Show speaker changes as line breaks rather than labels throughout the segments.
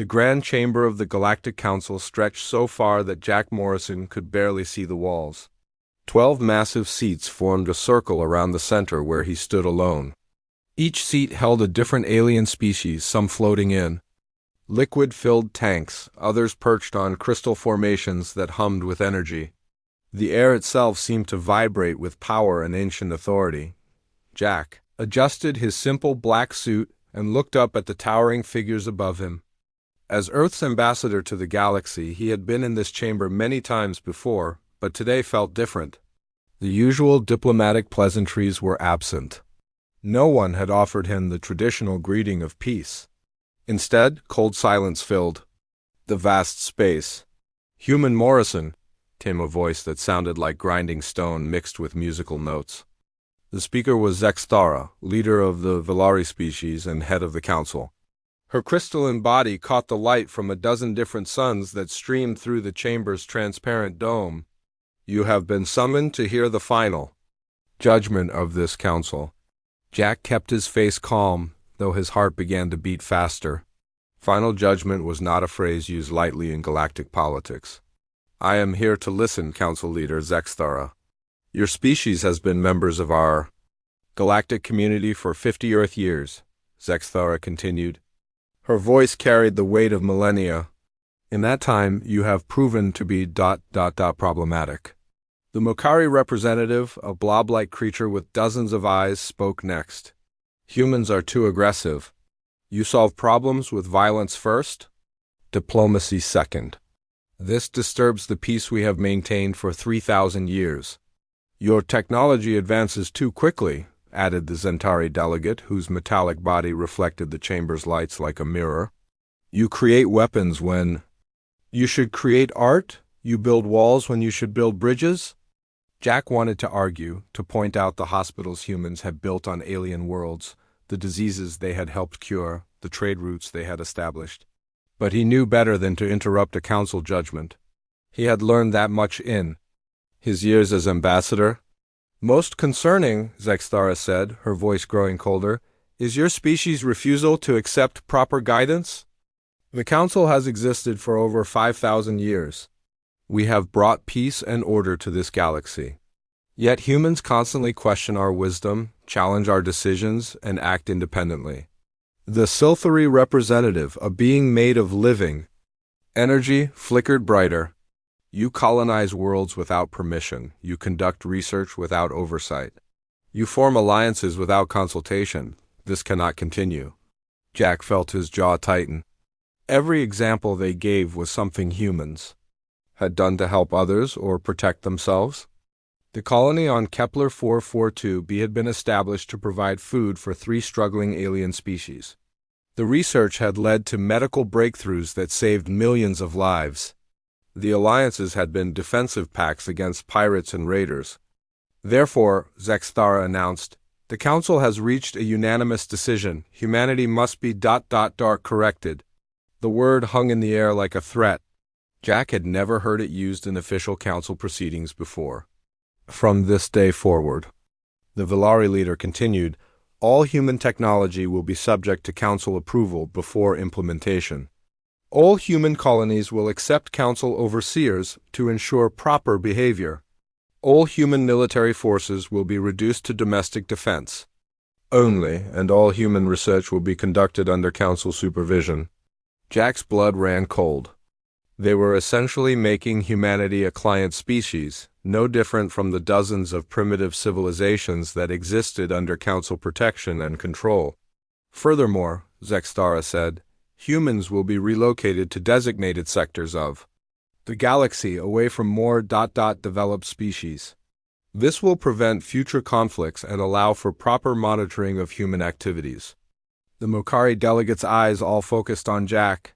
The grand chamber of the Galactic Council stretched so far that Jack Morrison could barely see the walls. 12 massive seats formed a circle around the center where he stood alone. Each seat held a different alien species, some floating in liquid-filled tanks, others perched on crystal formations that hummed with energy. The air itself seemed to vibrate with power and ancient authority. Jack adjusted his simple black suit and looked up at the towering figures above him. As Earth's ambassador to the galaxy, he had been in this chamber many times before, but today felt different. The usual diplomatic pleasantries were absent. No one had offered him the traditional greeting of peace. Instead, cold silence filled the vast space. "Human Morrison," came a voice that sounded like grinding stone mixed with musical notes. The speaker was Zexthara, leader of the Velari species and head of the council. Her crystalline body caught the light from a dozen different suns that streamed through the chamber's transparent dome. "You have been summoned to hear the final judgment of this council." Jack kept his face calm, though his heart began to beat faster. Final judgment was not a phrase used lightly in galactic politics. "I am here to listen, Council Leader Zexthara. Your species has been members of our galactic community for 50 Earth years," Zexthara continued. Her voice carried the weight of millennia. "In that time, you have proven to be problematic." The Mokari representative, a blob-like creature with dozens of eyes, spoke next. "Humans are too aggressive. You solve problems with violence first, diplomacy second. This disturbs the peace we have maintained for 3,000 years. Your technology advances too quickly," added the Zentari delegate, whose metallic body reflected the chamber's lights like a mirror. "You create weapons when you should create art? You build walls when you should build bridges?" Jack wanted to argue, to point out the hospitals humans had built on alien worlds, the diseases they had helped cure, the trade routes they had established. But he knew better than to interrupt a council judgment. He had learned that much in his years as ambassador. "Most concerning," Zexthara said, her voice growing colder, "is your species' refusal to accept proper guidance. The council has existed for over 5,000 years. We have brought peace and order to this galaxy. Yet humans constantly question our wisdom, challenge our decisions, and act independently. The Silthari representative, a being made of living energy, flickered brighter. You colonize worlds without permission. You conduct research without oversight. You form alliances without consultation. This cannot continue." Jack felt his jaw tighten. Every example they gave was something humans had done to help others or protect themselves. The colony on Kepler 442b had been established to provide food for 3 struggling alien species. The research had led to medical breakthroughs that saved millions of lives. The alliances had been defensive pacts against pirates and raiders. Therefore, Zexthara announced, "The Council has reached a unanimous decision. Humanity must be dark corrected." The word hung in the air like a threat. Jack had never heard it used in official council proceedings before. "From this day forward," the Velari leader continued, "all human technology will be subject to council approval before implementation. All human colonies will accept council overseers to ensure proper behavior. All human military forces will be reduced to domestic defense only, and all human research will be conducted under council supervision." Jack's blood ran cold. They were essentially making humanity a client species, no different from the dozens of primitive civilizations that existed under council protection and control. "Furthermore," Zexthara said, "humans will be relocated to designated sectors of the galaxy away from more developed species. This will prevent future conflicts and allow for proper monitoring of human activities." The Mokari delegates' eyes all focused on Jack.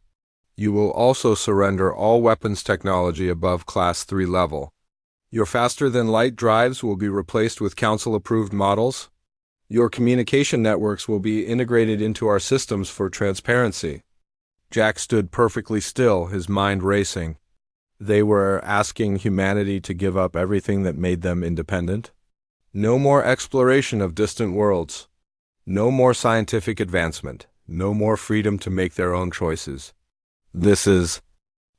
"You will also surrender all weapons technology above Class 3 level. Your faster-than-light drives will be replaced with Council-approved models. Your communication networks will be integrated into our systems for transparency." Jack stood perfectly still, his mind racing. They were asking humanity to give up everything that made them independent. No more exploration of distant worlds. No more scientific advancement. No more freedom to make their own choices. This is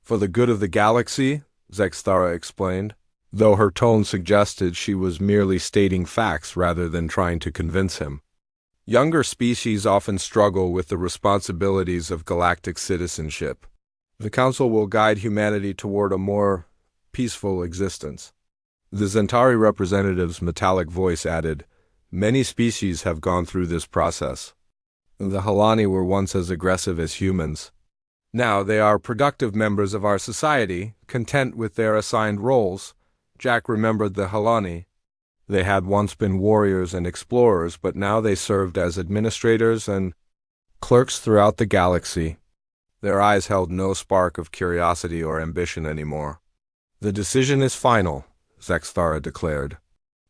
for the good of the galaxy, Zexthara explained, though her tone suggested she was merely stating facts rather than trying to convince him. Younger species often struggle with the responsibilities of galactic citizenship. The Council will guide humanity toward a more peaceful existence. The Zentari representative's metallic voice added, "Many species have gone through this process. The Halani were once as aggressive as humans. Now they are productive members of our society, content with their assigned roles." Jack remembered the Halani. They had once been warriors and explorers, but now they served as administrators and clerks throughout the galaxy. Their eyes held no spark of curiosity or ambition anymore. "The decision is final," Zexthara declared.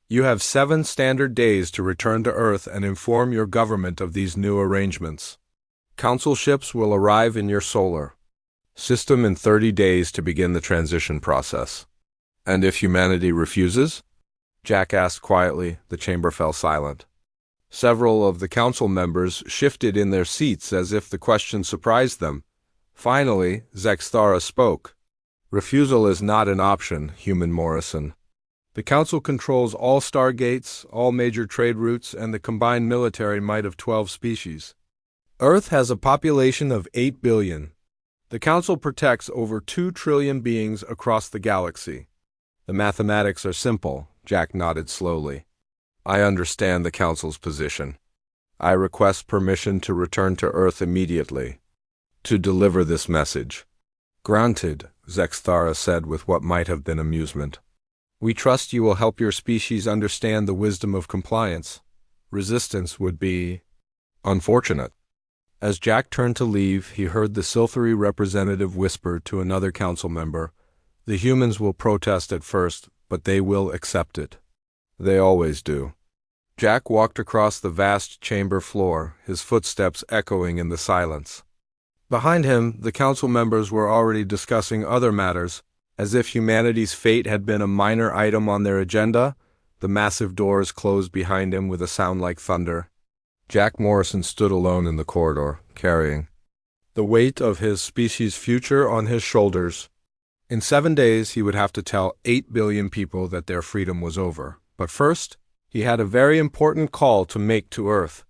"You have 7 standard days to return to Earth and inform your government of these new arrangements. Council ships will arrive in your solar system in 30 days to begin the transition process." "And if humanity refuses?" Jack asked quietly. The chamber fell silent. Several of the council members shifted in their seats as if the question surprised them. Finally, Zexthara spoke. "Refusal is not an option, Human Morrison. The Council controls all stargates, all major trade routes, and the combined military might of 12 species. Earth has a population of 8 billion. The Council protects over 2 trillion beings across the galaxy. The mathematics are simple," Jack nodded slowly. "I understand the Council's position. I request permission to return to Earth immediately to deliver this message." "Granted," Zexthara said with what might have been amusement. "We trust you will help your species understand the wisdom of compliance. Resistance would be unfortunate." As Jack turned to leave, he heard the Silthery representative whisper to another council member, "The humans will protest at first, but they will accept it. They always do." Jack walked across the vast chamber floor, his footsteps echoing in the silence. Behind him, the council members were already discussing other matters. As if humanity's fate had been a minor item on their agenda, the massive doors closed behind him with a sound like thunder. Jack Morrison stood alone in the corridor, carrying the weight of his species' future on his shoulders. In 7 days, he would have to tell 8 billion people that their freedom was over. But first, he had a very important call to make to Earth.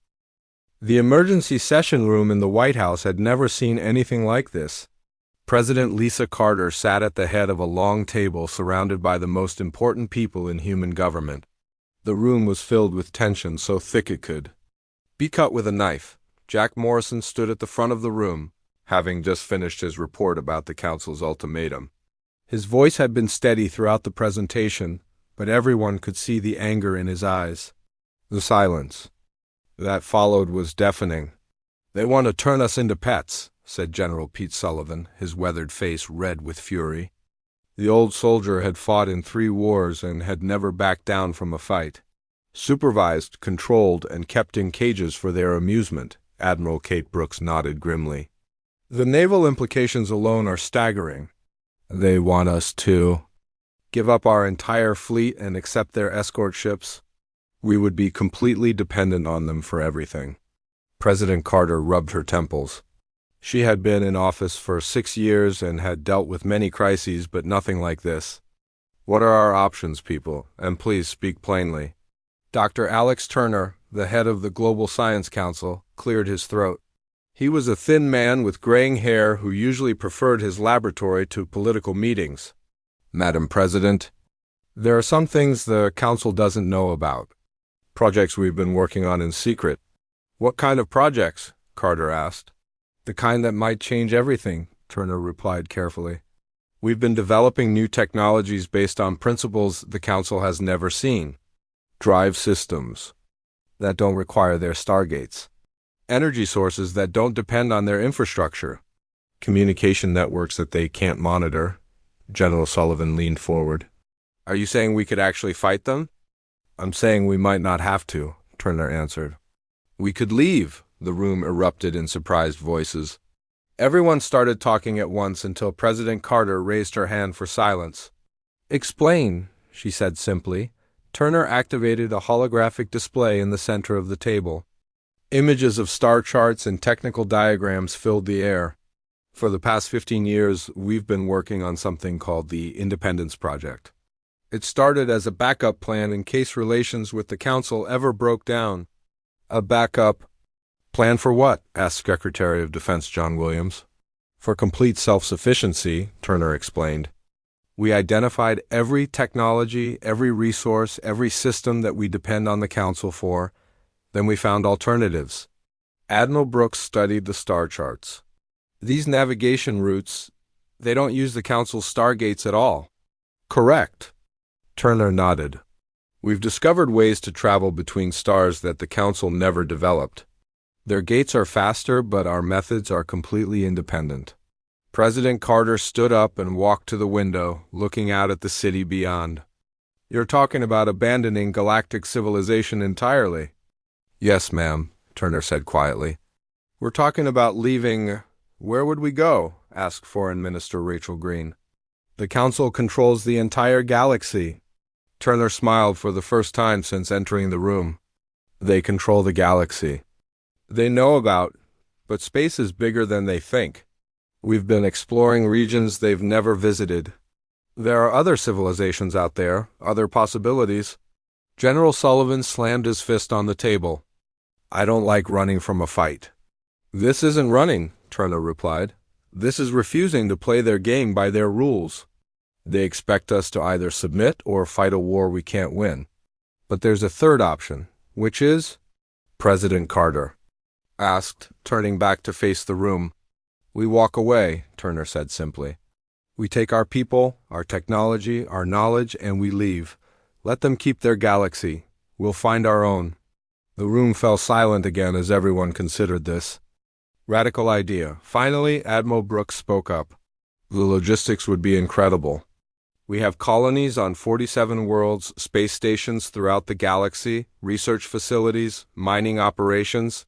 The emergency session room in the White House had never seen anything like this. President Lisa Carter sat at the head of a long table surrounded by the most important people in human government. The room was filled with tension so thick it could be cut with a knife. Jack Morrison stood at the front of the room, having just finished his report about the Council's ultimatum. His voice had been steady throughout the presentation, but everyone could see the anger in his eyes. The silence that followed was deafening. "They want to turn us into pets," said General Pete Sullivan, his weathered face red with fury. The old soldier had fought in 3 wars and had never backed down from a fight. "Supervised, controlled, and kept in cages for their amusement," Admiral Kate Brooks nodded grimly. "The naval implications alone are staggering. They want us to give up our entire fleet and accept their escort ships. We would be completely dependent on them for everything." President Carter rubbed her temples. She had been in office for 6 years and had dealt with many crises, but nothing like this. "What are our options, people? And please speak plainly." Dr. Alex Turner, the head of the Global Science Council, cleared his throat. He was a thin man with graying hair who usually preferred his laboratory to political meetings. "Madam President, there are some things the Council doesn't know about. Projects we've been working on in secret." "What kind of projects?" Carter asked. "The kind that might change everything," Turner replied carefully. "We've been developing new technologies based on principles the Council has never seen. Drive systems that don't require their stargates. Energy sources that don't depend on their infrastructure. Communication networks that they can't monitor." General Sullivan leaned forward. "Are you saying we could actually fight them?" "I'm saying we might not have to," Turner answered. "We could leave," the room erupted in surprised voices. Everyone started talking at once until President Carter raised her hand for silence. "Explain," she said simply. Turner activated a holographic display in the center of the table. Images of star charts and technical diagrams filled the air. For the past 15 years, we've been working on something called the Independence Project. It started as a backup plan in case relations with the Council ever broke down. A backup plan for what? Asked Secretary of Defense John Williams. For complete self-sufficiency, Turner explained. We identified every technology, every resource, every system that we depend on the Council for. Then we found alternatives. Admiral Brooks studied the star charts. These navigation routes, they don't use the Council's stargates at all. Correct. Turner nodded. We've discovered ways to travel between stars that the Council never developed. Their gates are faster, but our methods are completely independent. President Carter stood up and walked to the window, looking out at the city beyond. You're talking about abandoning galactic civilization entirely. Yes, ma'am, Turner said quietly. We're talking about leaving. Where would we go? Asked Foreign Minister Rachel Green. The Council controls the entire galaxy. Turner smiled for the first time since entering the room. They control the galaxy. They know about, but space is bigger than they think. We've been exploring regions they've never visited. There are other civilizations out there, other possibilities. General Sullivan slammed his fist on the table. I don't like running from a fight. This isn't running, Turner replied. This is refusing to play their game by their rules. They expect us to either submit or fight a war we can't win. But there's a third option, which is? President Carter asked, turning back to face the room. We walk away, Turner said simply. We take our people, our technology, our knowledge, and we leave. Let them keep their galaxy. We'll find our own. The room fell silent again as everyone considered this. Radical idea. Finally, Admiral Brooks spoke up. The logistics would be incredible. We have colonies on 47 worlds, space stations throughout the galaxy, research facilities, mining operations,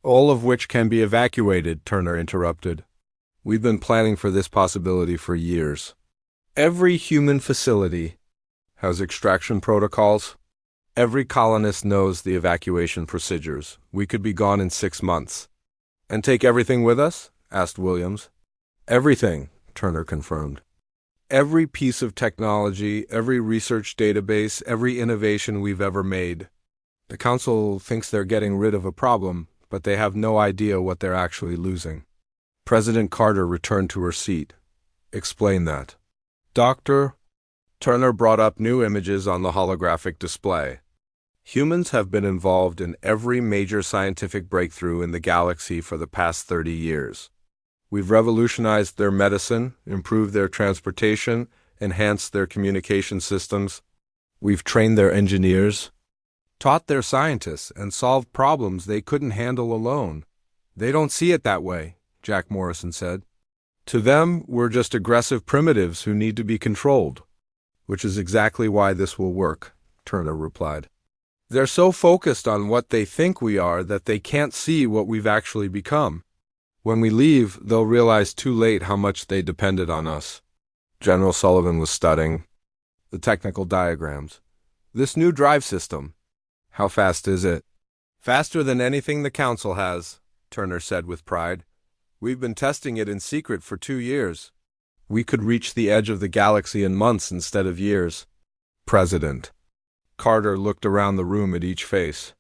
all of which can be evacuated, Turner interrupted. We've been planning for this possibility for years. Every human facility has extraction protocols. Every colonist knows the evacuation procedures. We could be gone in 6 months. And take everything with us? Asked Williams. Everything, Turner confirmed. Every piece of technology, every research database, every innovation we've ever made. The Council thinks they're getting rid of a problem, but they have no idea what they're actually losing. President Carter returned to her seat. Explain that. Doctor, Turner brought up new images on the holographic display. Humans have been involved in every major scientific breakthrough in the galaxy for the past 30 years. We've revolutionized their medicine, improved their transportation, enhanced their communication systems. We've trained their engineers, taught their scientists, and solved problems they couldn't handle alone. They don't see it that way, Jack Morrison said. To them, we're just aggressive primitives who need to be controlled. Which is exactly why this will work, Turner replied. They're so focused on what they think we are that they can't see what we've actually become. When we leave, they'll realize too late how much they depended on us. General Sullivan was studying the technical diagrams. This new drive system. How fast is it? Faster than anything the Council has, Turner said with pride. We've been testing it in secret for 2 years. We could reach the edge of the galaxy in months instead of years. President Carter looked around the room at each face.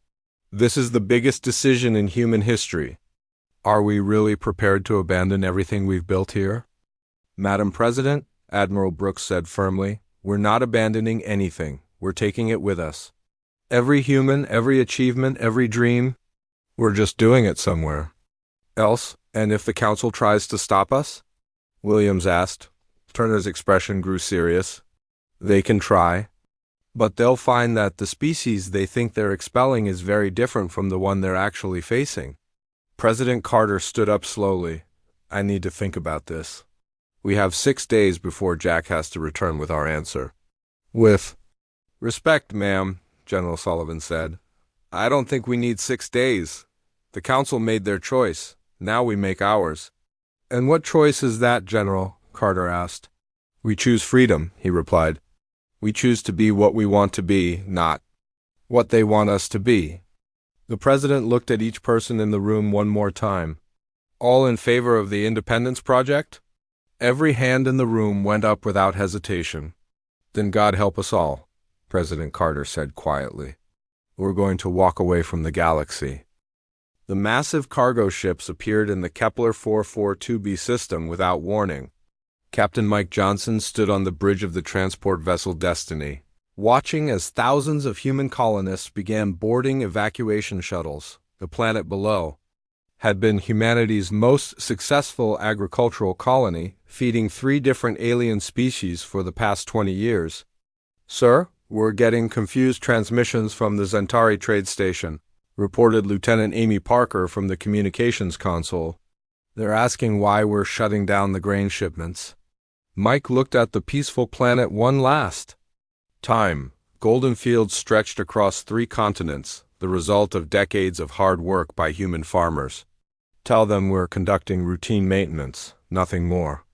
This is the biggest decision in human history. Are we really prepared to abandon everything we've built here? Madam President, Admiral Brooks said firmly, we're not abandoning anything. We're taking it with us. Every human, every achievement, every dream, we're just doing it somewhere else. And if the Council tries to stop us? Williams asked. Turner's expression grew serious. They can try. But they'll find that the species they think they're expelling is very different from the one they're actually facing. President Carter stood up slowly. I need to think about this. We have 6 days before Jack has to return with our answer. With respect, ma'am, General Sullivan said. I don't think we need 6 days. The Council made their choice. Now we make ours. And what choice is that, General? Carter asked. We choose freedom, he replied. We choose to be what we want to be, not what they want us to be. The President looked at each person in the room one more time. All in favor of the Independence Project? Every hand in the room went up without hesitation. Then God help us all, President Carter said quietly. We're going to walk away from the galaxy. The massive cargo ships appeared in the Kepler 442b system without warning. Captain Mike Johnson stood on the bridge of the transport vessel Destiny, watching as thousands of human colonists began boarding evacuation shuttles. The planet below had been humanity's most successful agricultural colony, feeding 3 different alien species for the past 20 years. Sir, we're getting confused transmissions from the Zentari trade station, reported Lieutenant Amy Parker from the communications console. They're asking why we're shutting down the grain shipments. Mike looked at the peaceful planet one last time. Golden fields stretched across 3 continents, the result of decades of hard work by human farmers. Tell them we're conducting routine maintenance, nothing more.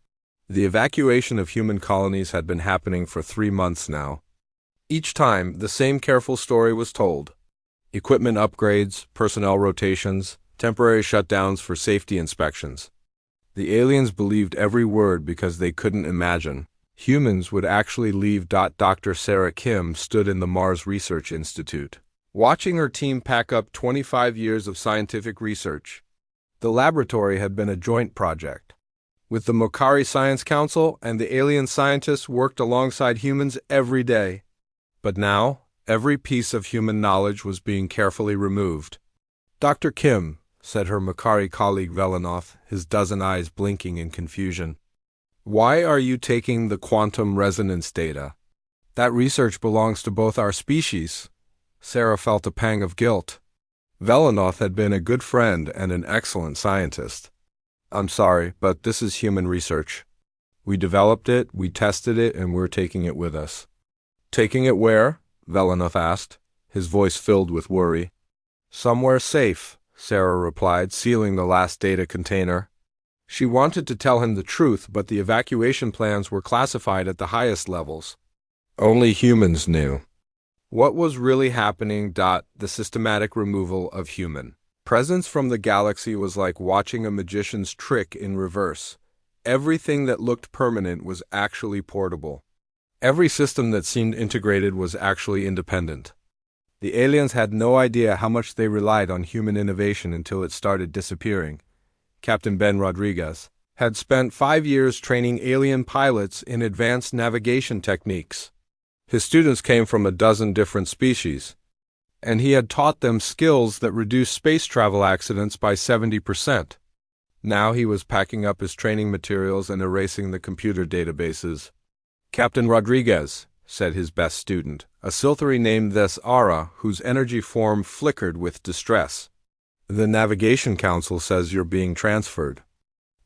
The evacuation of human colonies had been happening for 3 months now. Each time, the same careful story was told. Equipment upgrades, personnel rotations, temporary shutdowns for safety inspections. The aliens believed every word because they couldn't imagine humans would actually leave. Dr. Sarah Kim stood in the Mars Research Institute, watching her team pack up 25 years of scientific research. The laboratory had been a joint project, with the Mokari Science Council, and the alien scientists worked alongside humans every day. But now, every piece of human knowledge was being carefully removed. Dr. Kim, said her Mokari colleague Velanoth, his dozen eyes blinking in confusion. Why are you taking the quantum resonance data? That research belongs to both our species. Sarah felt a pang of guilt. Velanoth had been a good friend and an excellent scientist. I'm sorry, but this is human research. We developed it, we tested it, and we're taking it with us. Taking it where? Velanoth asked, his voice filled with worry. Somewhere safe, Sarah replied, sealing the last data container. She wanted to tell him the truth, but the evacuation plans were classified at the highest levels. Only humans knew. What was really happening? The systematic removal of human presence from the galaxy was like watching a magician's trick in reverse. Everything that looked permanent was actually portable. Every system that seemed integrated was actually independent. The aliens had no idea how much they relied on human innovation until it started disappearing. Captain Ben Rodriguez had spent 5 years training alien pilots in advanced navigation techniques. His students came from a dozen different species, and he had taught them skills that reduced space travel accidents by 70%. Now he was packing up his training materials and erasing the computer databases. Captain Rodriguez, said his best student, a Silthari named Thesara, whose energy form flickered with distress. The Navigation Council says you're being transferred.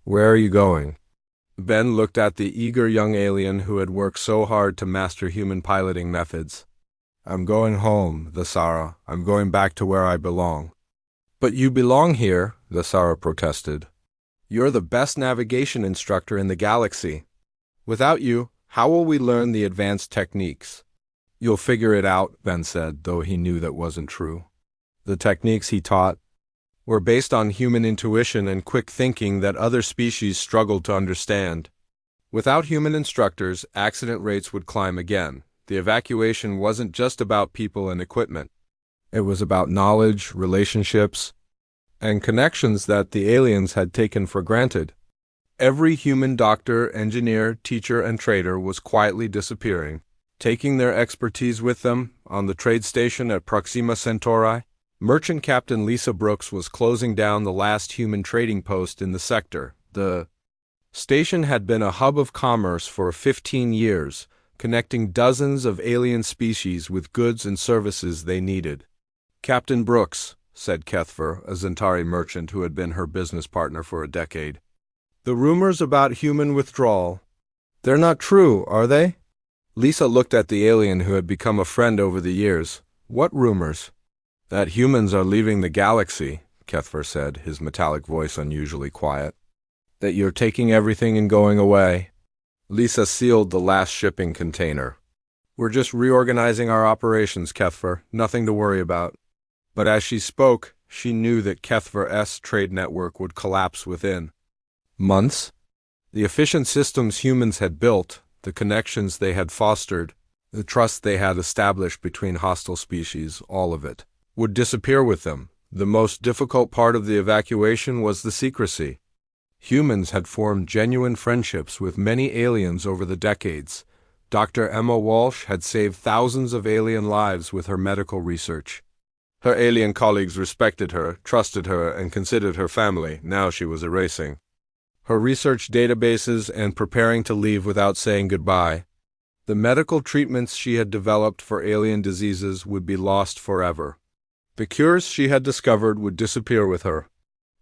Where are you going? Ben looked at the eager young alien who had worked so hard to master human piloting methods. I'm going home, Thesara. I'm going back to where I belong. But you belong here, Thesara protested. You're the best navigation instructor in the galaxy. Without you, how will we learn the advanced techniques? You'll figure it out, Ben said, though he knew that wasn't true. The techniques he taught were based on human intuition and quick thinking that other species struggled to understand. Without human instructors, accident rates would climb again. The evacuation wasn't just about people and equipment. It was about knowledge, relationships, and connections that the aliens had taken for granted. Every human doctor, engineer, teacher, and trader was quietly disappearing, taking their expertise with them. On the trade station at Proxima Centauri, Merchant Captain Lisa Brooks was closing down the last human trading post in the sector. The station had been a hub of commerce for 15 years, connecting dozens of alien species with goods and services they needed. Captain Brooks, said Kethver, a Zentari merchant who had been her business partner for a decade. The rumors about human withdrawal, they're not true, are they? Lisa looked at the alien who had become a friend over the years. What rumors? That humans are leaving the galaxy, Kethver said, his metallic voice unusually quiet. That you're taking everything and going away. Lisa sealed the last shipping container. We're just reorganizing our operations, Kethver. Nothing to worry about. But as she spoke, She knew that Kethver's trade network would collapse within months. The efficient systems humans had built, the connections they had fostered, the trust they had established between hostile species, all of it would disappear with them. The most difficult part of the evacuation was the secrecy. Humans had formed genuine friendships with many aliens over the decades. Dr. Emma Walsh had saved thousands of alien lives with her medical research. Her alien colleagues respected her, trusted her, and considered her family. Now she was erasing her research databases and preparing to leave without saying goodbye. The medical treatments she had developed for alien diseases would be lost forever. The cures she had discovered would disappear with her.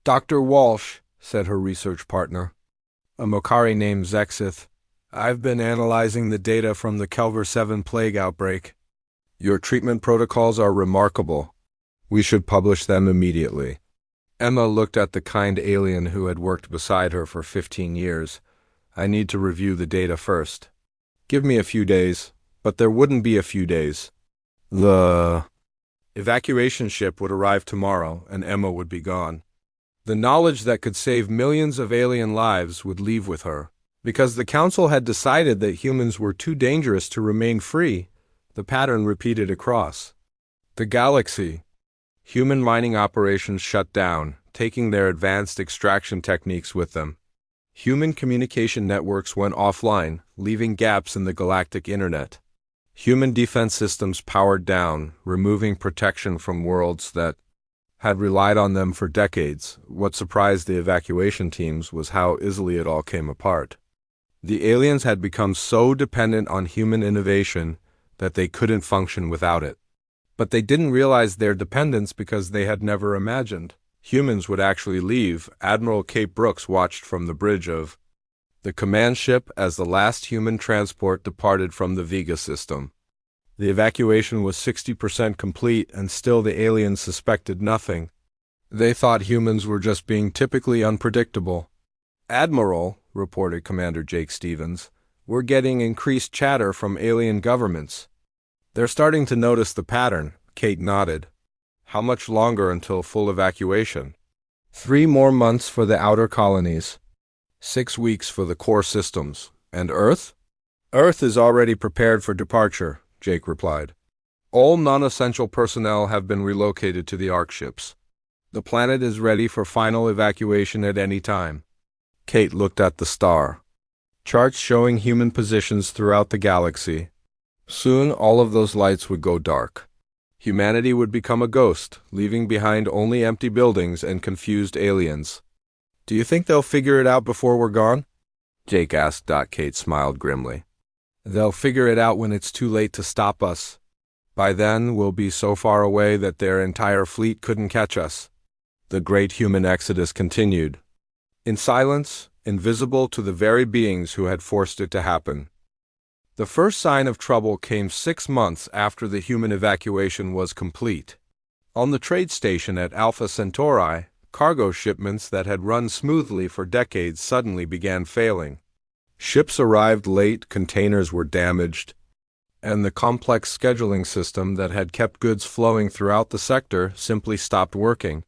"Dr. Walsh," said her research partner, a Mokari named Zexith, "I've been analyzing the data from the Kelver 7 plague outbreak. Your treatment protocols are remarkable. We should publish them immediately." Emma looked at the kind alien who had worked beside her for 15 years. "I need to review the data first. Give me a few days." But there wouldn't be a few days. The evacuation ship would arrive tomorrow, and Emma would be gone. The knowledge that could save millions of alien lives would leave with her. Because the Council had decided that humans were too dangerous to remain free, the pattern repeated across the galaxy. Human mining operations shut down, taking their advanced extraction techniques with them. Human communication networks went offline, leaving gaps in the galactic internet. Human defense systems powered down, removing protection from worlds that had relied on them for decades. What surprised the evacuation teams was how easily it all came apart. The aliens had become so dependent on human innovation that they couldn't function without it. But they didn't realize their dependence because they had never imagined humans would actually leave. Admiral Kate Brooks watched from the bridge of the command ship as the last human transport departed from the Vega system. The evacuation was 60% complete, and still the aliens suspected nothing. They thought humans were just being typically unpredictable. "Admiral," reported Commander Jake Stevens, "we're getting increased chatter from alien governments. They're starting to notice the pattern." Kate nodded. "How much longer until full evacuation?" 3 more months for the outer colonies. 6 weeks for the core systems. And Earth? "Earth is already prepared for departure," Jake replied. "All non-essential personnel have been relocated to the Ark ships. The planet is ready for final evacuation at any time." Kate looked at the star. Charts showing human positions throughout the galaxy. Soon all of those lights would go dark. Humanity would become a ghost, leaving behind only empty buildings and confused aliens. "Do you think they'll figure it out before we're gone?" Jake asked. Kate smiled grimly. "They'll figure it out when it's too late to stop us. By then, we'll be so far away that their entire fleet couldn't catch us." The great human exodus continued. In silence, invisible to the very beings who had forced it to happen. The first sign of trouble came 6 months after the human evacuation was complete. On the trade station at Alpha Centauri, cargo shipments that had run smoothly for decades suddenly began failing. Ships arrived late, containers were damaged, and the complex scheduling system that had kept goods flowing throughout the sector simply stopped working.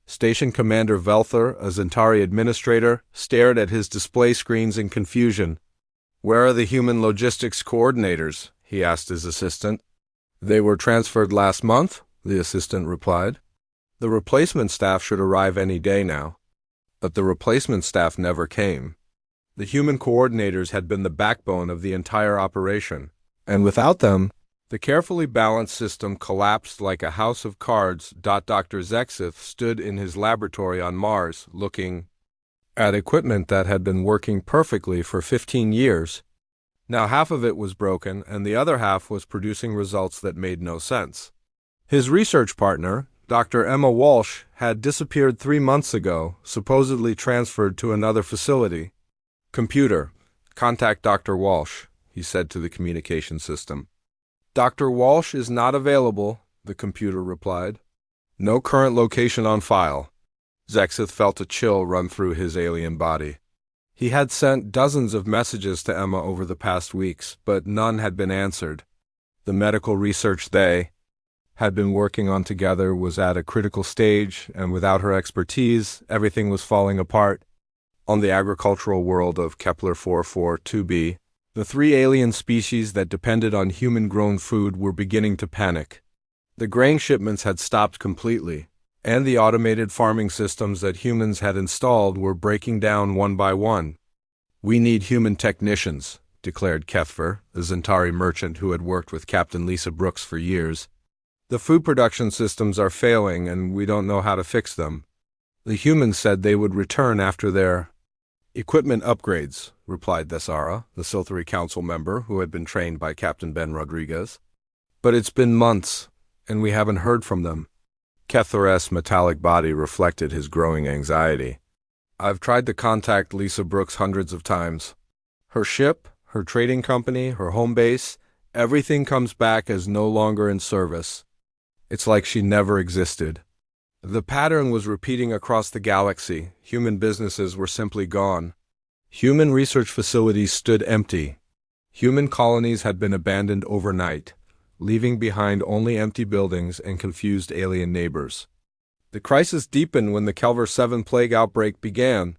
Station Commander Velther, a Zentari administrator, stared at his display screens in confusion. "Where are the human logistics coordinators?" he asked his assistant. "They were transferred last month," the assistant replied. "The replacement staff should arrive any day now." But the replacement staff never came. The human coordinators had been the backbone of the entire operation, and without them, the carefully balanced system collapsed like a house of cards. Dr. Zexith stood in his laboratory on Mars, looking at equipment that had been working perfectly for 15 years. Now half of it was broken, and the other half was producing results that made no sense. His research partner, Dr. Emma Walsh, had disappeared 3 months ago, supposedly transferred to another facility. "Computer, contact Dr. Walsh," he said to the communication system. "Dr. Walsh is not available," the computer replied. "No current location on file." Zexith felt a chill run through his alien body. He had sent dozens of messages to Emma over the past weeks, but none had been answered. The medical research they had been working on together was at a critical stage, and without her expertise, everything was falling apart. On the agricultural world of Kepler 442b, the three alien species that depended on human-grown food were beginning to panic. The grain shipments had stopped completely, and the automated farming systems that humans had installed were breaking down one by one. "We need human technicians," declared Kethver, a Zentari merchant who had worked with Captain Lisa Brooks for years. "The food production systems are failing, and we don't know how to fix them. The humans said they would return after their equipment upgrades," replied Thesara, the Silthari Council member who had been trained by Captain Ben Rodriguez. "But it's been months, and we haven't heard from them." Kethver's metallic body reflected his growing anxiety. "I've tried to contact Lisa Brooks hundreds of times. Her ship, her trading company, her home base, everything comes back as no longer in service. It's like she never existed." The pattern was repeating across the galaxy. Human businesses were simply gone. Human research facilities stood empty. Human colonies had been abandoned overnight, leaving behind only empty buildings and confused alien neighbors. The crisis deepened when the Kelver 7 plague outbreak began.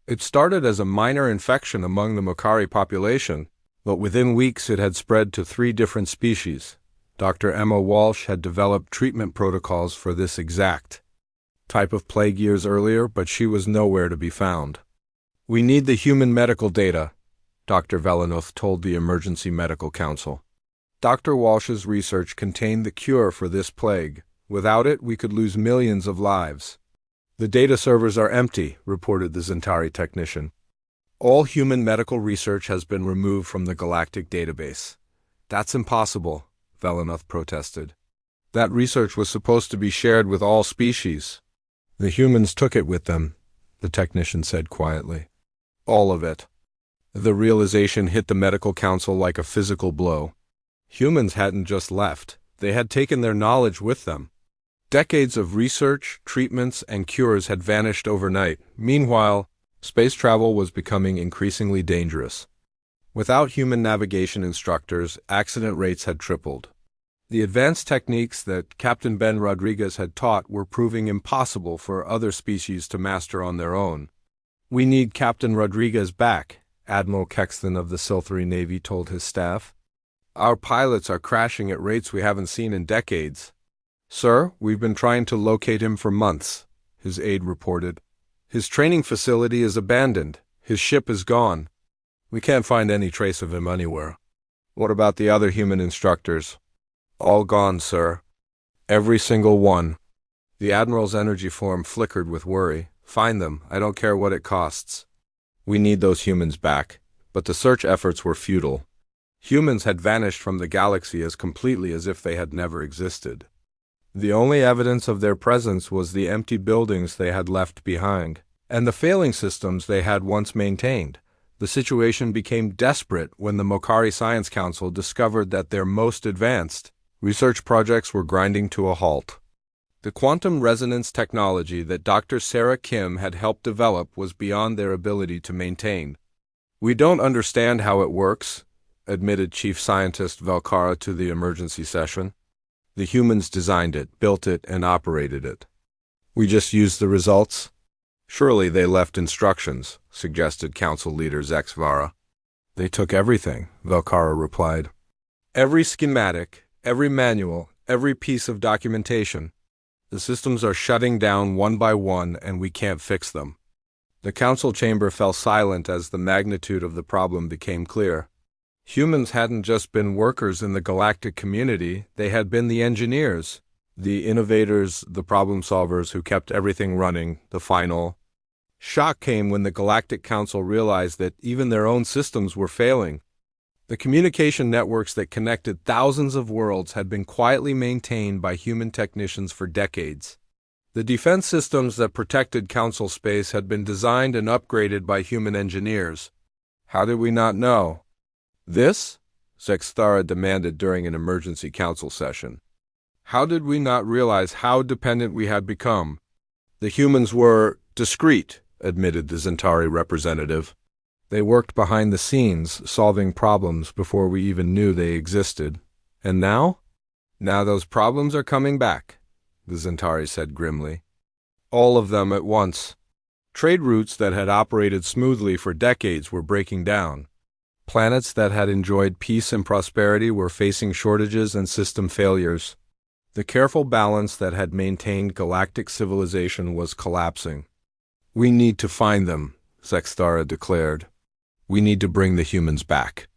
It started as a minor infection among the Mokari population, but within weeks it had spread to 3 different species. Dr. Emma Walsh had developed treatment protocols for this exact type of plague years earlier, but she was nowhere to be found. "We need the human medical data," Dr. Velenuth told the Emergency Medical Council. Dr. Walsh's research contained the cure for this plague. Without it, we could lose millions of lives. "The data servers are empty," reported the Zentari technician. "All human medical research has been removed from the Galactic database." "That's impossible," Velenuth protested. "That research was supposed to be shared with all species." "The humans took it with them," the technician said quietly. "All of it." The realization hit the medical council like a physical blow. Humans hadn't just left, they had taken their knowledge with them. Decades of research, treatments, and cures had vanished overnight. Meanwhile, space travel was becoming increasingly dangerous. Without human navigation instructors, accident rates had tripled. The advanced techniques that Captain Ben Rodriguez had taught were proving impossible for other species to master on their own. "We need Captain Rodriguez back," Admiral Kexton of the Silthari Navy told his staff. "Our pilots are crashing at rates we haven't seen in decades." "Sir, we've been trying to locate him for months," his aide reported. "His training facility is abandoned. His ship is gone. We can't find any trace of him anywhere." "What about the other human instructors?" "All gone, sir. Every single one." The Admiral's energy form flickered with worry. "Find them. I don't care what it costs. We need those humans back." But the search efforts were futile. Humans had vanished from the galaxy as completely as if they had never existed. The only evidence of their presence was the empty buildings they had left behind, and the failing systems they had once maintained. The situation became desperate when the Mokari Science Council discovered that their most advanced research projects were grinding to a halt. The quantum resonance technology that Dr. Sarah Kim had helped develop was beyond their ability to maintain. "We don't understand how it works," admitted Chief Scientist Velkara to the emergency session. "The humans designed it, built it, and operated it. We just used the results." "Surely they left instructions," suggested Council Leader Zexvara. "They took everything," Velkara replied. "Every schematic, every manual, every piece of documentation. The systems are shutting down one by one, and we can't fix them." The council chamber fell silent as the magnitude of the problem became clear. Humans hadn't just been workers in the galactic community, they had been the engineers, the innovators, the problem solvers who kept everything running. The final shock came when the Galactic Council realized that even their own systems were failing. The communication networks that connected thousands of worlds had been quietly maintained by human technicians for decades. The defense systems that protected Council space had been designed and upgraded by human engineers. How did we not know this? Sexthara demanded during an emergency council session. How did we not realize how dependent we had become? The humans were discreet, admitted the Zentari representative. They worked behind the scenes, solving problems before we even knew they existed. And now? Now those problems are coming back, the Zentari said grimly. All of them at once. Trade routes that had operated smoothly for decades were breaking down. Planets that had enjoyed peace and prosperity were facing shortages and system failures. The careful balance that had maintained galactic civilization was collapsing. We need to find them, Zexthara declared. We need to bring the humans back.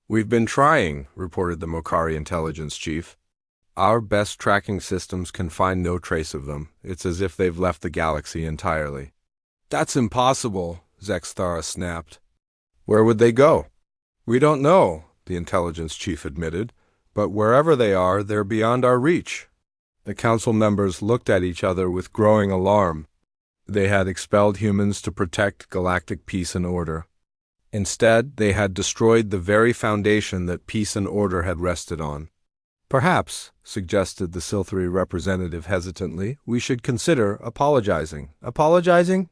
We've been trying, reported the Mokari intelligence chief. Our best tracking systems can find no trace of them. It's as if they've left the galaxy entirely. That's impossible, Zexthara snapped. Where would they go? We don't know, the intelligence chief admitted, but wherever they are, they're beyond our reach. The council members looked at each other with growing alarm. They had expelled humans to protect galactic peace and order. Instead, they had destroyed the very foundation that peace and order had rested on. Perhaps, suggested the Silthri representative hesitantly, we should consider apologizing. Apologizing?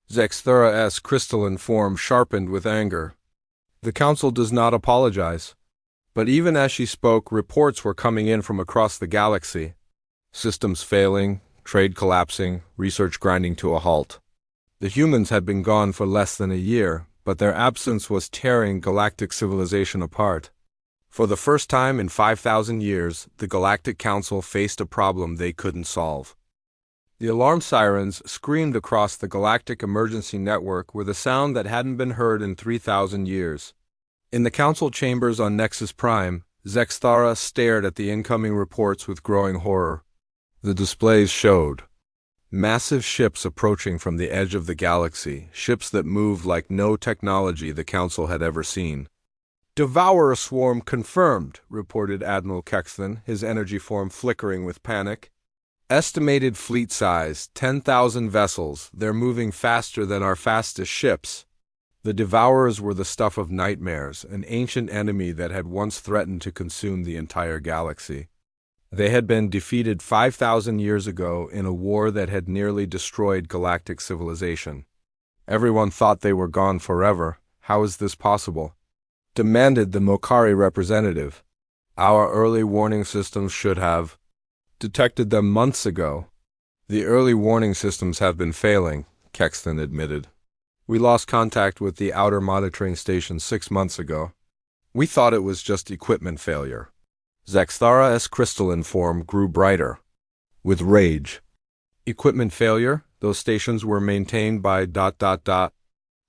Zexthara's crystalline form sharpened with anger. The council does not apologize. But even as she spoke, reports were coming in from across the galaxy. Systems failing, trade collapsing, research grinding to a halt. The humans had been gone for less than a year, but their absence was tearing galactic civilization apart. For the first time in 5,000 years, the Galactic Council faced a problem they couldn't solve. The alarm sirens screamed across the galactic emergency network with a sound that hadn't been heard in 3,000 years. In the council chambers on Nexus Prime, Zexthara stared at the incoming reports with growing horror. The displays showed massive ships approaching from the edge of the galaxy, ships that moved like no technology the Council had ever seen. Devourer swarm confirmed, reported Admiral Kexthan, his energy form flickering with panic. Estimated fleet size, 10,000 vessels. They're moving faster than our fastest ships. The Devourers were the stuff of nightmares, an ancient enemy that had once threatened to consume the entire galaxy. They had been defeated 5,000 years ago in a war that had nearly destroyed galactic civilization. Everyone thought they were gone forever. How is this possible? Demanded the Mokari representative. Our early warning systems should have detected them months ago. The early warning systems have been failing, Kexthan admitted. We lost contact with the outer monitoring station 6 months ago. We thought it was just equipment failure. Zexthara's crystalline form grew brighter, with rage. Equipment failure? Those stations were maintained by ...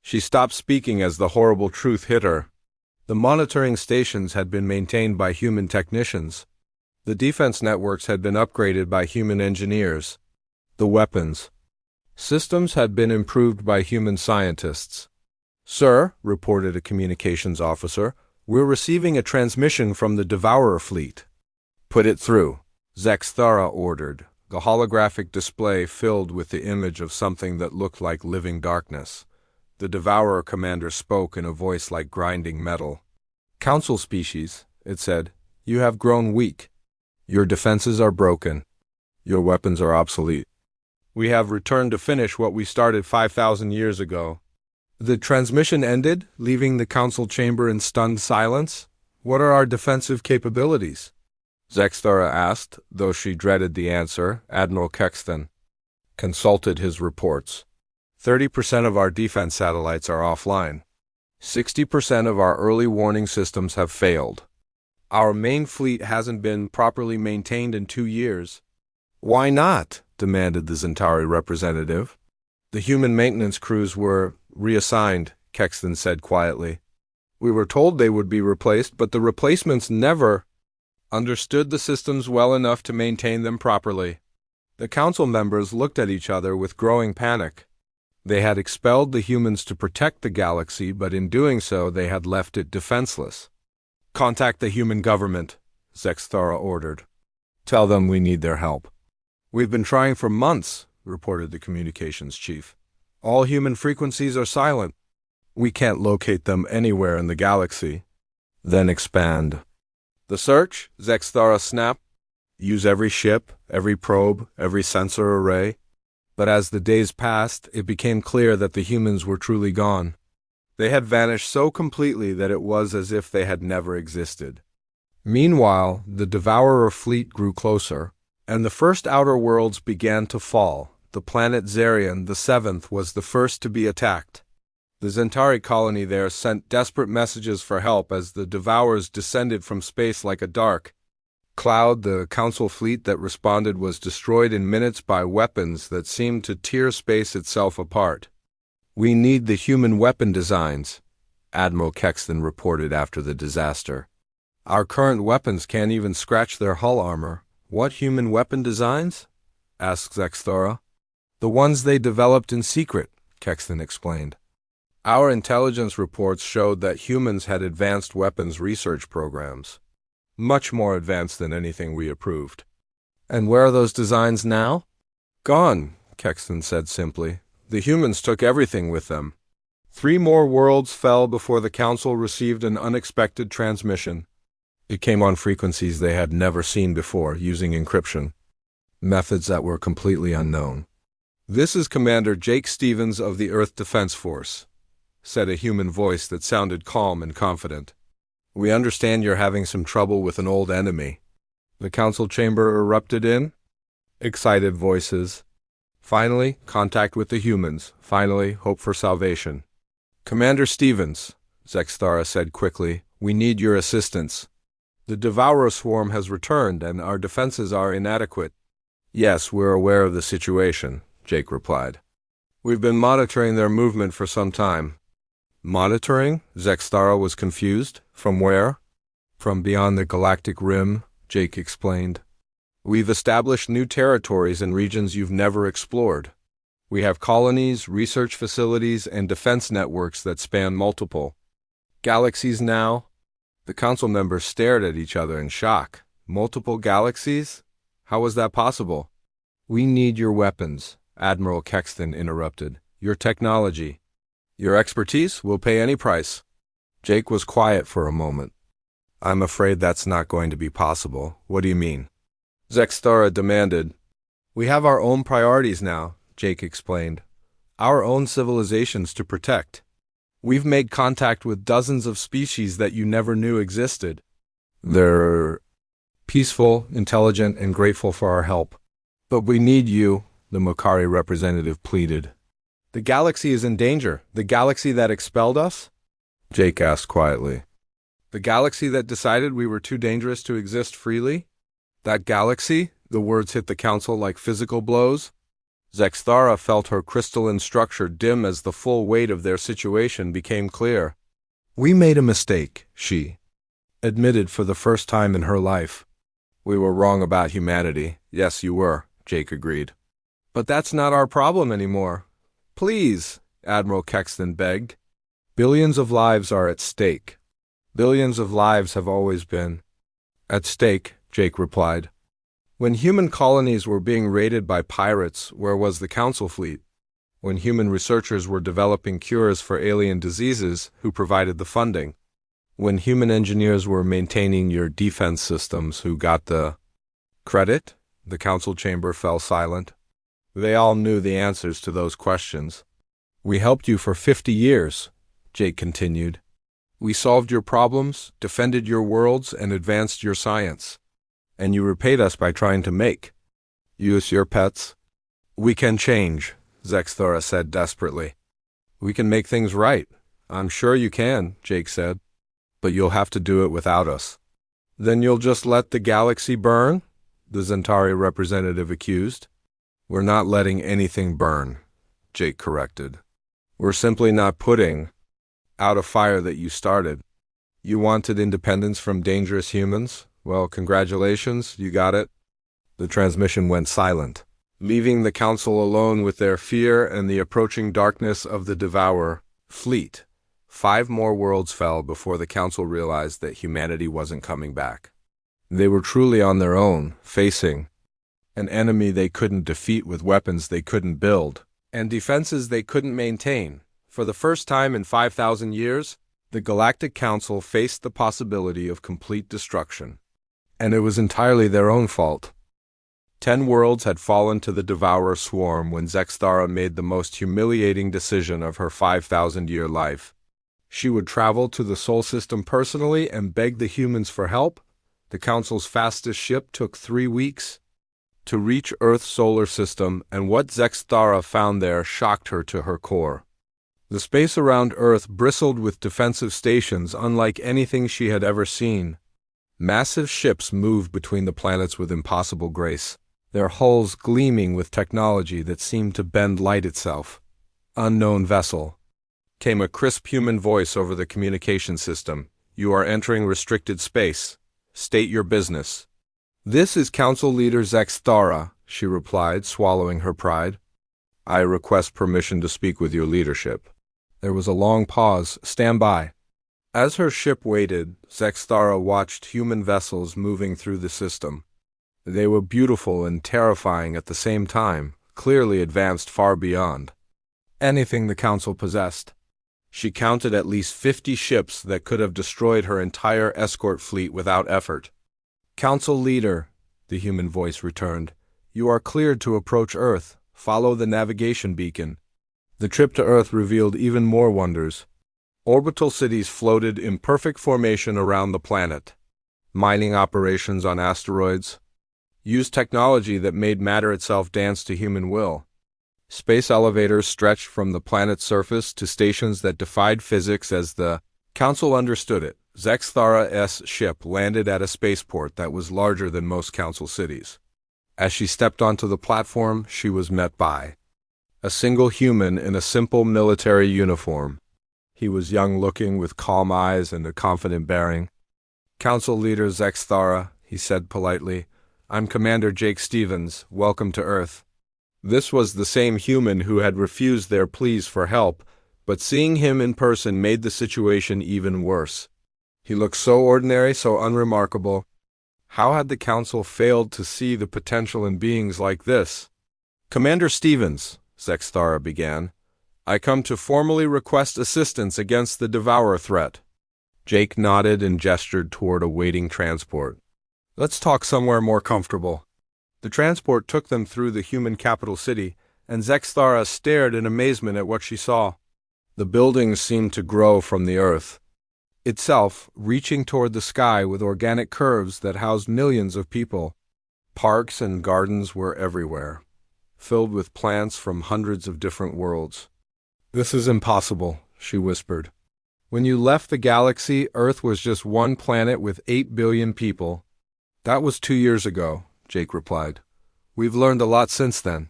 She stopped speaking as the horrible truth hit her. The monitoring stations had been maintained by human technicians. The defense networks had been upgraded by human engineers. The weapons systems had been improved by human scientists. Sir, reported a communications officer, we're receiving a transmission from the Devourer fleet. Put it through, Zexthara ordered, the holographic display filled with the image of something that looked like living darkness. The Devourer commander spoke in a voice like grinding metal. Council species, it said, you have grown weak. Your defenses are broken. Your weapons are obsolete. We have returned to finish what we started 5,000 years ago. The transmission ended, leaving the council chamber in stunned silence. What are our defensive capabilities? Zexthara asked, though she dreaded the answer. Admiral Kexthan consulted his reports. 30% of our defense satellites are offline. 60% of our early warning systems have failed. Our main fleet hasn't been properly maintained in 2 years. Why not? Demanded the Zentari representative. The human maintenance crews were reassigned, Kexthan said quietly. We were told they would be replaced, but the replacements never understood the systems well enough to maintain them properly. The council members looked at each other with growing panic. They had expelled the humans to protect the galaxy, but in doing so they had left it defenseless. Contact the human government, Zexthara ordered. Tell them we need their help. We've been trying for months, reported the communications chief. All human frequencies are silent. We can't locate them anywhere in the galaxy. Then expand. The search? Zexthara snapped. Use every ship, every probe, every sensor array. But as the days passed, it became clear that the humans were truly gone. They had vanished so completely that it was as if they had never existed. Meanwhile, the Devourer fleet grew closer, and the first outer worlds began to fall. The planet Zarian, the seventh, was the first to be attacked. The Zentari colony there sent desperate messages for help as the Devourers descended from space like a dark cloud. The Council fleet that responded was destroyed in minutes by weapons that seemed to tear space itself apart. "We need the human weapon designs," Admiral Kexton reported after the disaster. "Our current weapons can't even scratch their hull armor." "What human weapon designs?" asked Zexthara. "The ones they developed in secret," Kexton explained. "Our intelligence reports showed that humans had advanced weapons research programs, much more advanced than anything we approved." "And where are those designs now?" "Gone," Kexton said simply. "The humans took everything with them." 3 more worlds fell before the Council received an unexpected transmission. It came on frequencies they had never seen before, using encryption, methods that were completely unknown. "This is Commander Jake Stevens of the Earth Defense Force," said a human voice that sounded calm and confident. "We understand you're having some trouble with an old enemy." The council chamber erupted in excited voices. "Finally, contact with the humans. Finally, hope for salvation." "Commander Stevens," Zexthara said quickly, "we need your assistance. The Devourer swarm has returned, and our defenses are inadequate." "Yes, we're aware of the situation," Jake replied. "We've been monitoring their movement for some time." "Monitoring?" Zexthara was confused. "From where?" "From beyond the galactic rim," Jake explained. "We've established new territories and regions you've never explored. We have colonies, research facilities, and defense networks that span multiple galaxies now." The council members stared at each other in shock. "Multiple galaxies? How was that possible?" "We need your weapons," Admiral Kexton interrupted. "Your technology. Your expertise. We'll pay any price." Jake was quiet for a moment. "I'm afraid that's not going to be possible." "What do you mean?" Zexthara demanded. "We have our own priorities now," Jake explained. "Our own civilizations to protect. We've made contact with dozens of species that you never knew existed. They're peaceful, intelligent, and grateful for our help. But we need you," the Mokari representative pleaded. "The galaxy is in danger. The galaxy that expelled us?" Jake asked quietly. "The galaxy that decided we were too dangerous to exist freely? That galaxy?" The words hit the council like physical blows. Zexthara felt her crystalline structure dim as the full weight of their situation became clear. "We made a mistake," she admitted for the first time in her life. "We were wrong about humanity." "Yes, you were," Jake agreed. "But that's not our problem anymore." "Please," Admiral Kexton begged. "Billions of lives are at stake." "Billions of lives have always been at stake," Jake replied. "When human colonies were being raided by pirates, where was the Council fleet? When human researchers were developing cures for alien diseases, who provided the funding? When human engineers were maintaining your defense systems, who got the credit?" The council chamber fell silent. They all knew the answers to those questions. "We helped you for 50 years, Jake continued. "We solved your problems, defended your worlds, and advanced your science. And you repaid us by trying to make use your pets." "We can change," Zexthara said desperately. "We can make things right." "I'm sure you can," Jake said. "But you'll have to do it without us." "Then you'll just let the galaxy burn?" the Zentari representative accused. "We're not letting anything burn," Jake corrected. "We're simply not putting out a fire that you started. You wanted independence from dangerous humans? Well, congratulations, you got it." The transmission went silent, leaving the council alone with their fear and the approaching darkness of the Devourer fleet. 5 more worlds fell before the council realized that humanity wasn't coming back. They were truly on their own, facing an enemy they couldn't defeat with weapons they couldn't build, and defenses they couldn't maintain. For the first time in 5,000 years, the Galactic Council faced the possibility of complete destruction. And it was entirely their own fault. 10 worlds had fallen to the Devourer swarm when Zexthara made the most humiliating decision of her 5,000-year life. She would travel to the Sol system personally and beg the humans for help, The Council's fastest ship took 3 weeks to reach Earth's solar system, and what Zexthara found there shocked her to her core. The space around Earth bristled with defensive stations unlike anything she had ever seen. Massive ships moved between the planets with impossible grace, their hulls gleaming with technology that seemed to bend light itself. "Unknown vessel," came a crisp human voice over the communication system. "You are entering restricted space. State your business." "This is Council Leader Zexthara," she replied, swallowing her pride. "I request permission to speak with your leadership." There was a long pause. "Stand by." As her ship waited, Zexthara watched human vessels moving through the system. They were beautiful and terrifying at the same time, clearly advanced far beyond anything the Council possessed. She counted at least 50 ships that could have destroyed her entire escort fleet without effort. "Council Leader," the human voice returned, "you are cleared to approach Earth. Follow the navigation beacon." The trip to Earth revealed even more wonders. Orbital cities floated in perfect formation around the planet. Mining operations on asteroids used technology that made matter itself dance to human will. Space elevators stretched from the planet's surface to stations that defied physics as the Council understood it. Zexthara's ship landed at a spaceport that was larger than most Council cities. As she stepped onto the platform, she was met by a single human in a simple military uniform. He was young-looking with calm eyes and a confident bearing. "Council Leader Zexthara," he said politely, "I'm Commander Jake Stevens. Welcome to Earth." This was the same human who had refused their pleas for help, but seeing him in person made the situation even worse. He looked so ordinary, so unremarkable. How had the Council failed to see the potential in beings like this? "Commander Stevens," Zexthara began, "I come to formally request assistance against the Devourer threat." Jake nodded and gestured toward a waiting transport. "Let's talk somewhere more comfortable." The transport took them through the human capital city, and Zexthara stared in amazement at what she saw. The buildings seemed to grow from the earth itself, reaching toward the sky with organic curves that housed millions of people. Parks and gardens were everywhere, filled with plants from hundreds of different worlds. "This is impossible," she whispered. "When you left the galaxy, Earth was just one planet with 8 billion people." "That was 2 years ago," Jake replied. "We've learned a lot since then."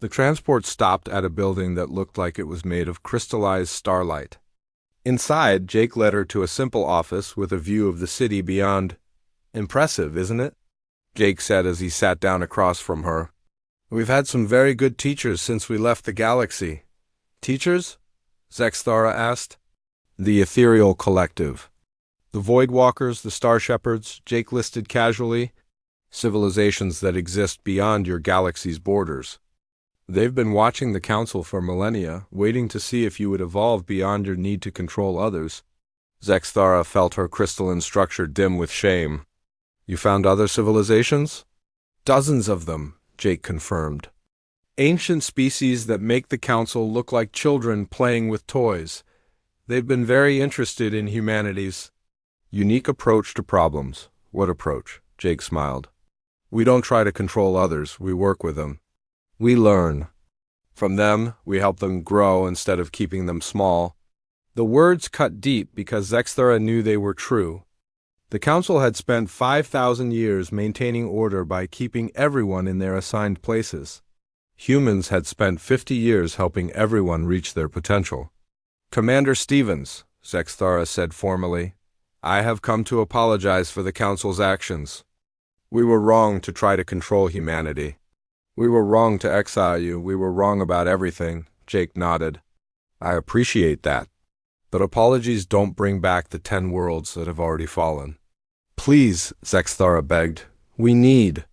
The transport stopped at a building that looked like it was made of crystallized starlight. Inside, Jake led her to a simple office with a view of the city beyond. "Impressive, isn't it?" Jake said as he sat down across from her. "We've had some very good teachers since we left the galaxy." "Teachers?" Zexthara asked. "The Ethereal Collective. The Void Walkers, the Star Shepherds," Jake listed casually. "Civilizations that exist beyond your galaxy's borders. They've been watching the Council for millennia, waiting to see if you would evolve beyond your need to control others." Zexthara felt her crystalline structure dim with shame. "You found other civilizations?" "Dozens of them," Jake confirmed. "Ancient species that make the Council look like children playing with toys. They've been very interested in humanity's unique approach to problems." "What approach?" Jake smiled. "We don't try to control others, we work with them. We learn from them, we help them grow instead of keeping them small." The words cut deep because Zexthara knew they were true. The Council had spent 5,000 years maintaining order by keeping everyone in their assigned places. Humans had spent 50 years helping everyone reach their potential. "Commander Stevens," Zexthara said formally, "I have come to apologize for the Council's actions. We were wrong to try to control humanity. We were wrong to exile you. We were wrong about everything." Jake nodded. "I appreciate that. But apologies don't bring back the 10 worlds that have already fallen." "Please," Zexthara begged, "we need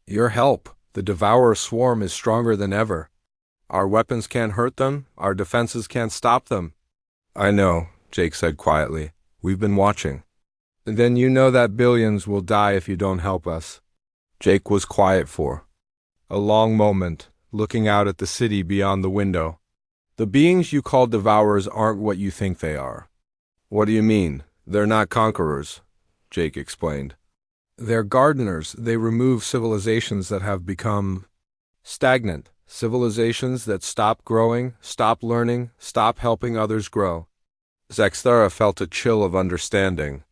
your help. The Devourer swarm is stronger than ever. Our weapons can't hurt them. Our defenses can't stop them." "I know," Jake said quietly. "We've been watching." "Then you know that billions will die if you don't help us." Jake was quiet for a long moment, looking out at the city beyond the window. "The beings you call Devourers aren't what you think they are." "What do you mean?" "They're not conquerors," Jake explained. They're gardeners. They remove civilizations that have become stagnant, civilizations that stop growing, stop learning, stop helping others grow. Zexthara felt a chill of understanding.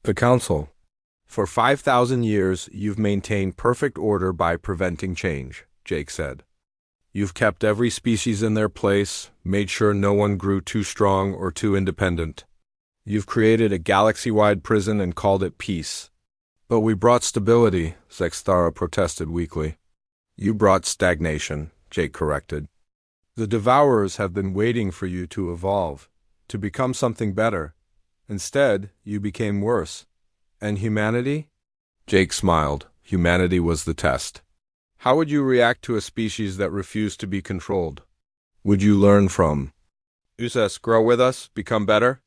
The Council. For 5,000 years, you've maintained perfect order by preventing change, Jake said. You've kept every species in their place, made sure no one grew too strong or too independent. You've created a galaxy-wide prison and called it peace. But we brought stability, Zexthara protested weakly. You brought stagnation, Jake corrected. The Devourers have been waiting for you to evolve, to become something better. Instead, you became worse. And humanity? Jake smiled. Humanity was the test. How would you react to a species that refused to be controlled? Would you learn from us, grow with us, become better?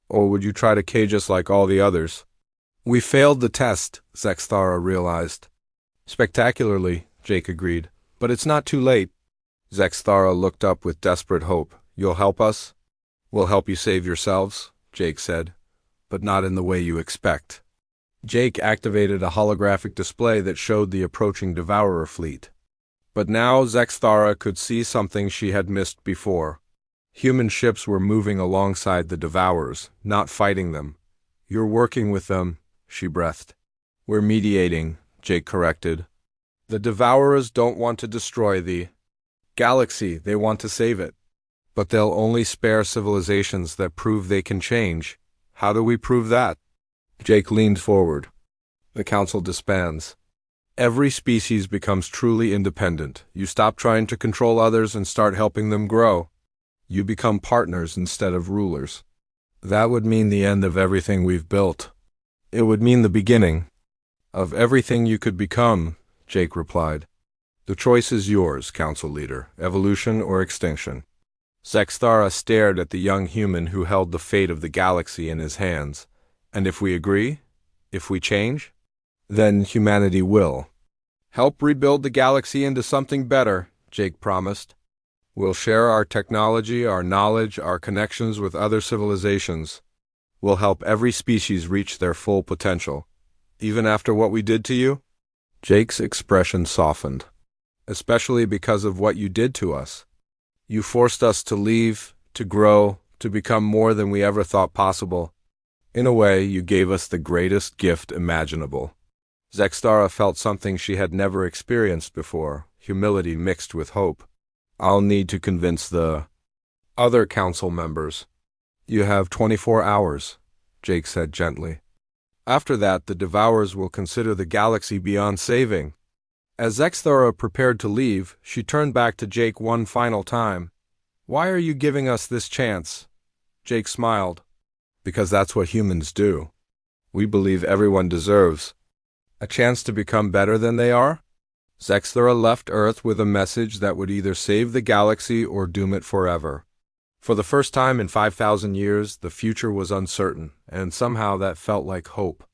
Or would you try to cage us like all the others? We failed the test, Zexthara realized. Spectacularly, Jake agreed. But it's not too late. Zexthara looked up with desperate hope. You'll help us? We'll help you save yourselves, Jake said. But not in the way you expect. Jake activated a holographic display that showed the approaching Devourer fleet. But now Zexthara could see something she had missed before. Human ships were moving alongside the Devourers, not fighting them. You're working with them, she breathed. We're mediating, Jake corrected. The Devourers don't want to destroy the galaxy, they want to save it. But they'll only spare civilizations that prove they can change. How do we prove that? Jake leaned forward. The Council disbands. Every species becomes truly independent. You stop trying to control others and start helping them grow. You become partners instead of rulers. That would mean the end of everything we've built. It would mean the beginning of everything you could become, Jake replied. The choice is yours, Council Leader, evolution or extinction. Zexthara stared at the young human who held the fate of the galaxy in his hands. And if we agree, if we change, then humanity will. Help rebuild the galaxy into something better, Jake promised. We'll share our technology, our knowledge, our connections with other civilizations. We'll help every species reach their full potential. Even after what we did to you? Jake's expression softened. Especially because of what you did to us. You forced us to leave, to grow, to become more than we ever thought possible. In a way, you gave us the greatest gift imaginable. Zexthara felt something she had never experienced before, humility mixed with hope. I'll need to convince the other council members. You have 24 hours, Jake said gently. After that, the Devourers will consider the galaxy beyond saving. As Zexthara prepared to leave, she turned back to Jake one final time. Why are you giving us this chance? Jake smiled. Because that's what humans do. We believe everyone deserves a chance to become better than they are. Zexthara left Earth with a message that would either save the galaxy or doom it forever. For the first time in 5,000 years, the future was uncertain, and somehow that felt like hope.